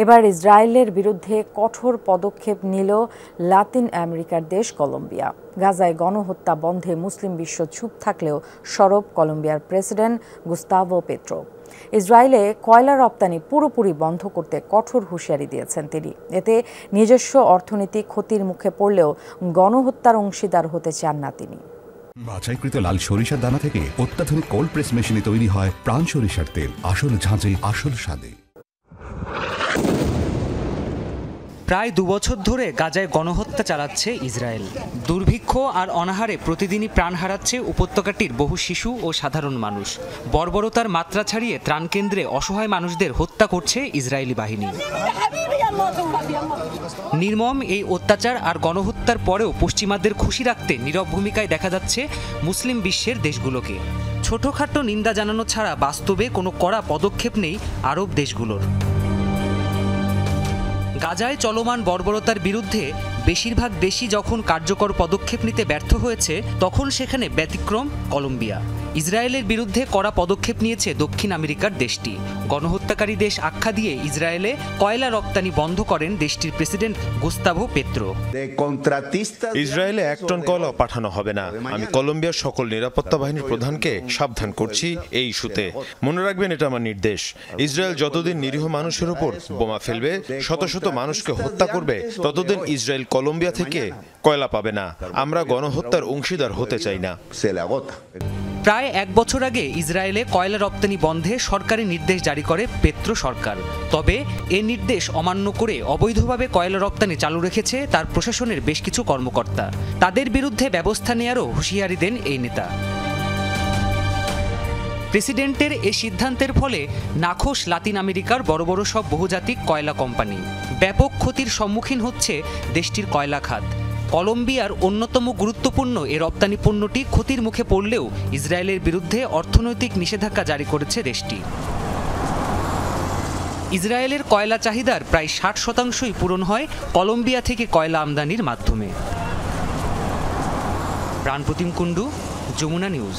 এবার ইসরায়েলের বিরুদ্ধে কঠোর পদক্ষেপ নিল লাতিন আমেরিকার দেশ কলম্বিয়া। গাজায় গণহত্যা বন্ধে মুসলিম বিশ্ব চুপ থাকলেও সরব কলম্বিয়ার প্রেসিডেন্ট গুস্তাভো পেট্রো। ইসরায়েলে কয়লা রপ্তানি পুরোপুরি বন্ধ করতে কঠোর হুঁশিয়ারি দিয়েছেন তিনি। এতে নিজস্ব অর্থনৈতিক ক্ষতির মুখে পড়লেও গণহত্যার অংশীদার হতে চান না তিনি। বাছাইকৃত লাল সরিষার দানা থেকে অত্যাধুনিক কোল্ড প্রেস মেশিনে তৈরি হয় প্রাণ সরিষার তেল, আসল ঝাঁঝে আসল স্বাদে। প্রায় 2 বছর ধরে গাজায় গণহত্যা চালাচ্ছে ইসরায়েল। দুর্ভিক্ষ আর অনাহারে প্রতিদিনই প্রাণ হারাচ্ছে উপত্যকাটির বহু শিশু ও সাধারণ মানুষ। বর্বরতার মাত্রা ছাড়িয়ে ত্রাণকেন্দ্রে অসহায় মানুষদের হত্যা করছে ইসরায়েলি বাহিনী। নির্মম এই অত্যাচার আর গণহত্যার পরেও পশ্চিমাদের খুশি রাখতে নীরব ভূমিকায় দেখা যাচ্ছে মুসলিম বিশ্বের দেশগুলোকে। ছোটখাটো নিন্দা জানানো ছাড়া বাস্তবে কোনো কড়া পদক্ষেপ নেই আরব দেশগুলোর। গাজায় চলমান বর্বরতার বিরুদ্ধে বেশিরভাগ দেশই যখন কার্যকর পদক্ষেপ নিতে ব্যর্থ হয়েছে, তখন সেখানে ব্যতিক্রম কলম্বিয়া। ইসরায়েলের বিরুদ্ধে কড়া পদক্ষেপ নিয়েছে দক্ষিণ আমেরিকার দেশটি। গণহত্যাকারী দেশ আখ্যা দিয়ে ইসরায়েলে কয়লা রপ্তানি বন্ধ করেন দেশটির প্রেসিডেন্ট গুস্তাভো পেট্রো। ইসরায়েলে 1 টন কয়লা পাঠানো হবে না। আমি কলম্বিয়ার সকল নিরাপত্তা বাহিনীর প্রধানকে সাবধান করছি এই ইস্যুতে। মনে রাখবেন, এটা আমার নির্দেশ। ইসরায়েল যতদিন নিরীহ মানুষের উপর বোমা ফেলবে, শত শত মানুষকে হত্যা করবে, ততদিন ইসরায়েল কলম্বিয়া থেকে কয়লা পাবে না। আমরা গণহত্যার অংশীদার হতে চাই না। প্রায় 1 বছর আগে ইসরায়েলে কয়লা রপ্তানি বন্ধে সরকারি নির্দেশ জারি করে পেট্রো সরকার। তবে এ নির্দেশ অমান্য করে অবৈধভাবে কয়লা রপ্তানি চালু রেখেছে তার প্রশাসনের বেশ কিছু কর্মকর্তা। তাদের বিরুদ্ধে ব্যবস্থা নেয়ারও হুঁশিয়ারি দেন এই নেতা। প্রেসিডেন্টের এই সিদ্ধান্তের ফলে নাখোশ লাতিন আমেরিকার বড় বড় সব বহুজাতিক কয়লা কোম্পানি। ব্যাপক ক্ষতির সম্মুখীন হচ্ছে দেশটির কয়লা খাত। কলম্বিয়ার অন্যতম গুরুত্বপূর্ণ এ রপ্তানি পণ্যটি ক্ষতির মুখে পড়লেও ইসরায়েলের বিরুদ্ধে অর্থনৈতিক নিষেধাজ্ঞা জারি করেছে দেশটি। ইসরায়েলের কয়লা চাহিদার প্রায় 60% পূরণ হয় কলম্বিয়া থেকে কয়লা আমদানির মাধ্যমে। প্রাণপ্রতিম কুণ্ডু, যমুনা নিউজ।